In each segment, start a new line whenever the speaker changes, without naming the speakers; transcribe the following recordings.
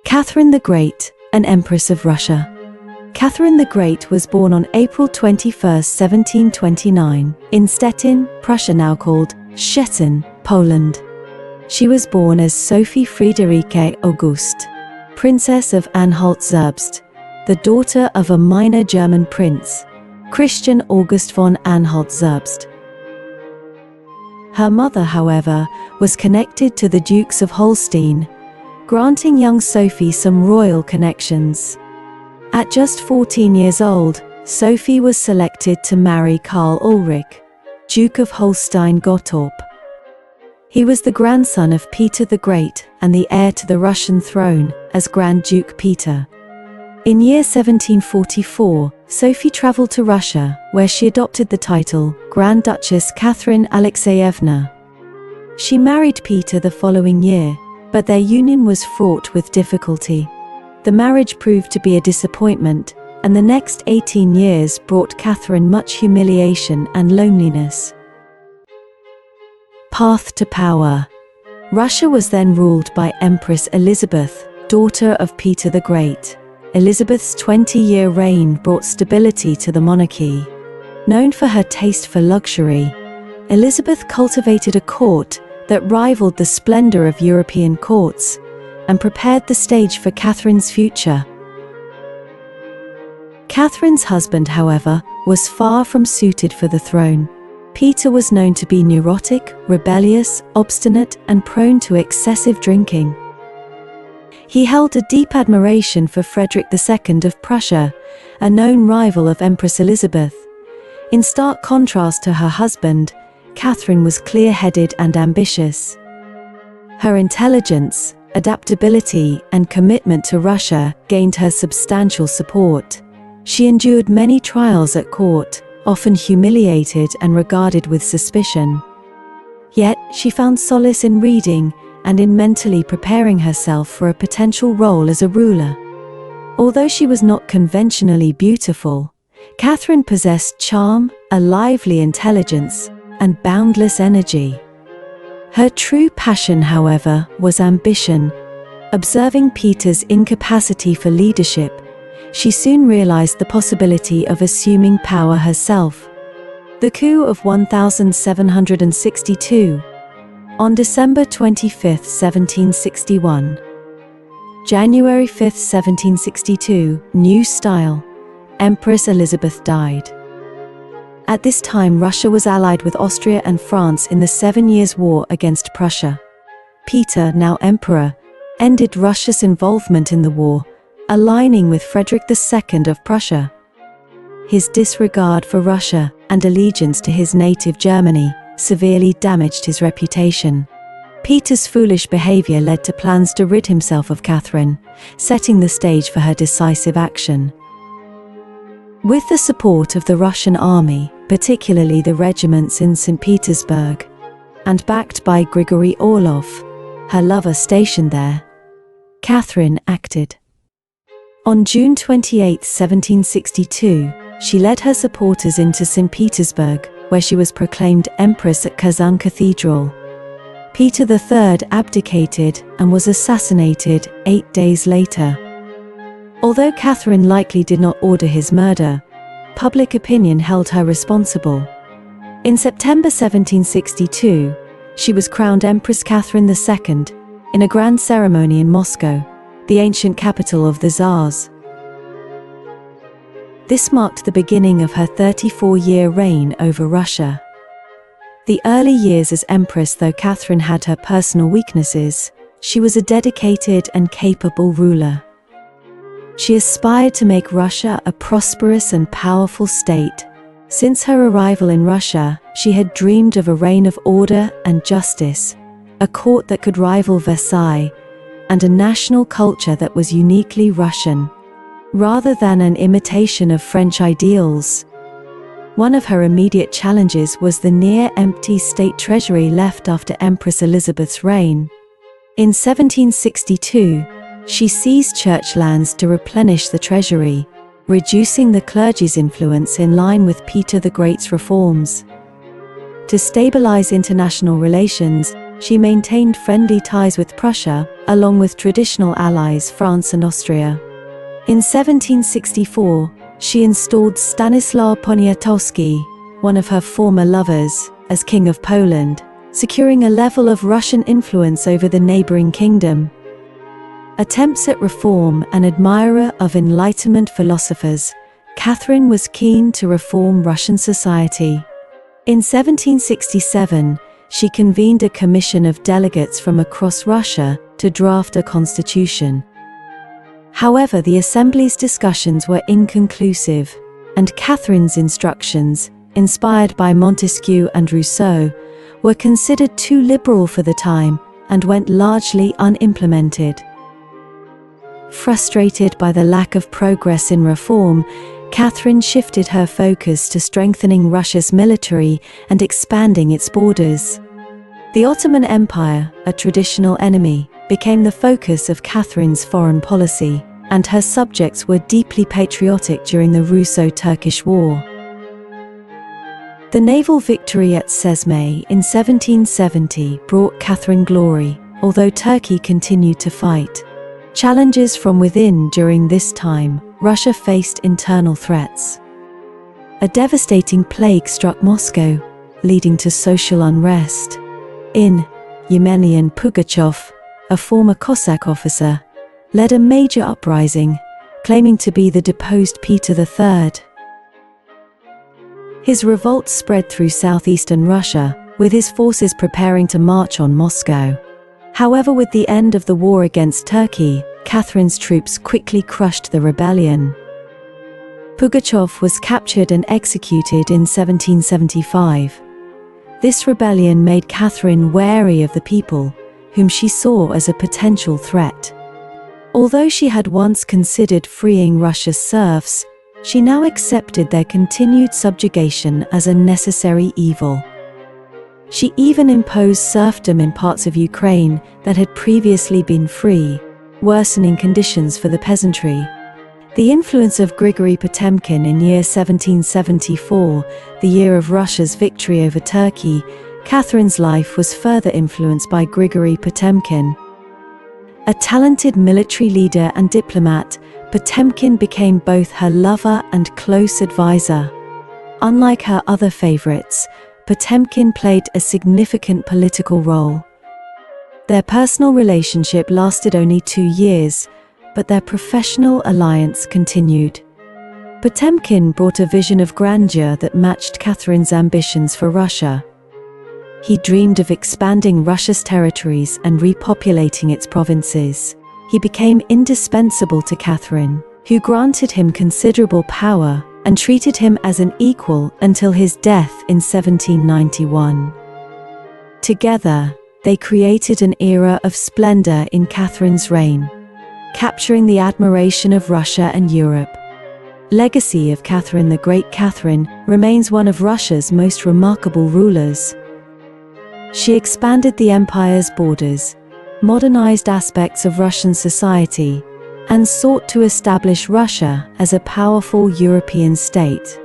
Catherine the Great, an Empress of Russia. Catherine the Great was born on April 21, 1729, in Stettin, Prussia, now called Szczecin, Poland. She was born as Sophie Friederike Auguste, Princess of Anhalt-Zerbst, the daughter of a minor German prince, Christian August von Anhalt-Zerbst. Her mother, however, was connected to the Dukes of Holstein, granting young Sophie some royal connections. At just 14 years old, Sophie was selected to marry Karl Ulrich, Duke of Holstein-Gottorp. He was the grandson of Peter the Great and the heir to the Russian throne as Grand Duke Peter. In year 1744, Sophie traveled to Russia, where she adopted the title Grand Duchess Catherine Alexeyevna. She married Peter the following year, but their union was fraught with difficulty. The marriage proved to be a disappointment, and the next 18 years brought Catherine much humiliation and loneliness. Path to power. Russia was then ruled by Empress Elizabeth, daughter of Peter the Great. Elizabeth's 20-year reign brought stability to the monarchy. Known for her taste for luxury, Elizabeth cultivated a court that rivaled the splendor of European courts and prepared the stage for Catherine's future. Catherine's husband, however, was far from suited for the throne. Peter was known to be neurotic, rebellious, obstinate, and prone to excessive drinking. He held a deep admiration for Frederick II of Prussia, a known rival of Empress Elizabeth. In stark contrast to her husband, Catherine was clear-headed and ambitious. Her intelligence, adaptability, and commitment to Russia gained her substantial support. She endured many trials at court, often humiliated and regarded with suspicion. Yet, she found solace in reading and in mentally preparing herself for a potential role as a ruler. Although she was not conventionally beautiful, Catherine possessed charm, a lively intelligence, and boundless energy. Her true passion, however, was ambition. Observing Peter's incapacity for leadership, she soon realized the possibility of assuming power herself. The coup of 1762. On December 25, 1761. January 5, 1762, New Style. Empress Elizabeth died. At this time, Russia was allied with Austria and France in the 7 Years' War against Prussia. Peter, now emperor, ended Russia's involvement in the war, aligning with Frederick II of Prussia. His disregard for Russia and allegiance to his native Germany severely damaged his reputation. Peter's foolish behavior led to plans to rid himself of Catherine, setting the stage for her decisive action. With the support of the Russian army, particularly the regiments in St. Petersburg, and backed by Grigory Orlov, her lover stationed there, Catherine acted. On June 28, 1762, she led her supporters into St. Petersburg, where she was proclaimed Empress at Kazan Cathedral. Peter III abdicated and was assassinated 8 days later. Although Catherine likely did not order his murder, public opinion held her responsible. In September 1762, she was crowned Empress Catherine II in a grand ceremony in Moscow, the ancient capital of the Tsars. This marked the beginning of her 34-year reign over Russia. The early years as Empress, though Catherine had her personal weaknesses, she was a dedicated and capable ruler. She aspired to make Russia a prosperous and powerful state. Since her arrival in Russia, she had dreamed of a reign of order and justice, a court that could rival Versailles, and a national culture that was uniquely Russian, rather than an imitation of French ideals. One of her immediate challenges was the near-empty state treasury left after Empress Elizabeth's reign. In 1762, she seized church lands to replenish the treasury, reducing the clergy's influence in line with Peter the Great's reforms. To stabilize international relations, she maintained friendly ties with Prussia, along with traditional allies France and Austria. In 1764, she installed Stanislaw Poniatowski, one of her former lovers, as King of Poland, securing a level of Russian influence over the neighboring kingdom. Attempts at reform, an admirer of Enlightenment philosophers, Catherine was keen to reform Russian society. In 1767, she convened a commission of delegates from across Russia to draft a constitution. However, the assembly's discussions were inconclusive, and Catherine's instructions, inspired by Montesquieu and Rousseau, were considered too liberal for the time and went largely unimplemented. Frustrated by the lack of progress in reform, Catherine shifted her focus to strengthening Russia's military and expanding its borders. The Ottoman Empire, a traditional enemy, became the focus of Catherine's foreign policy, and her subjects were deeply patriotic during the Russo-Turkish War. The naval victory at Sesme in 1770 brought Catherine glory, although Turkey continued to fight. Challenges from within during this time, Russia faced internal threats. A devastating plague struck Moscow, leading to social unrest. In Yemenyan Pugachev, a former Cossack officer, led a major uprising, claiming to be the deposed Peter III. His revolt spread through southeastern Russia, with his forces preparing to march on Moscow. However, with the end of the war against Turkey, Catherine's troops quickly crushed the rebellion. Pugachev was captured and executed in 1775. This rebellion made Catherine wary of the people, whom she saw as a potential threat. Although she had once considered freeing Russia's serfs, she now accepted their continued subjugation as a necessary evil. She even imposed serfdom in parts of Ukraine that had previously been free, worsening conditions for the peasantry. The influence of Grigory Potemkin in year 1774, the year of Russia's victory over Turkey, Catherine's life was further influenced by Grigory Potemkin. A talented military leader and diplomat, Potemkin became both her lover and close advisor. Unlike her other favorites, Potemkin played a significant political role. Their personal relationship lasted only 2 years, but their professional alliance continued. Potemkin brought a vision of grandeur that matched Catherine's ambitions for Russia. He dreamed of expanding Russia's territories and repopulating its provinces. He became indispensable to Catherine, who granted him considerable power and treated him as an equal until his death in 1791. Together, they created an era of splendor in Catherine's reign, capturing the admiration of Russia and Europe. Legacy of Catherine the Great. Catherine remains one of Russia's most remarkable rulers. She expanded the empire's borders, modernized aspects of Russian society, and sought to establish Russia as a powerful European state.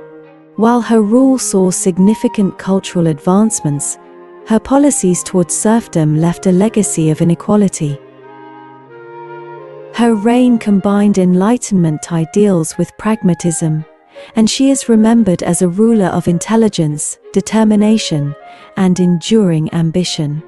While her rule saw significant cultural advancements, her policies towards serfdom left a legacy of inequality. Her reign combined Enlightenment ideals with pragmatism, and she is remembered as a ruler of intelligence, determination, and enduring ambition.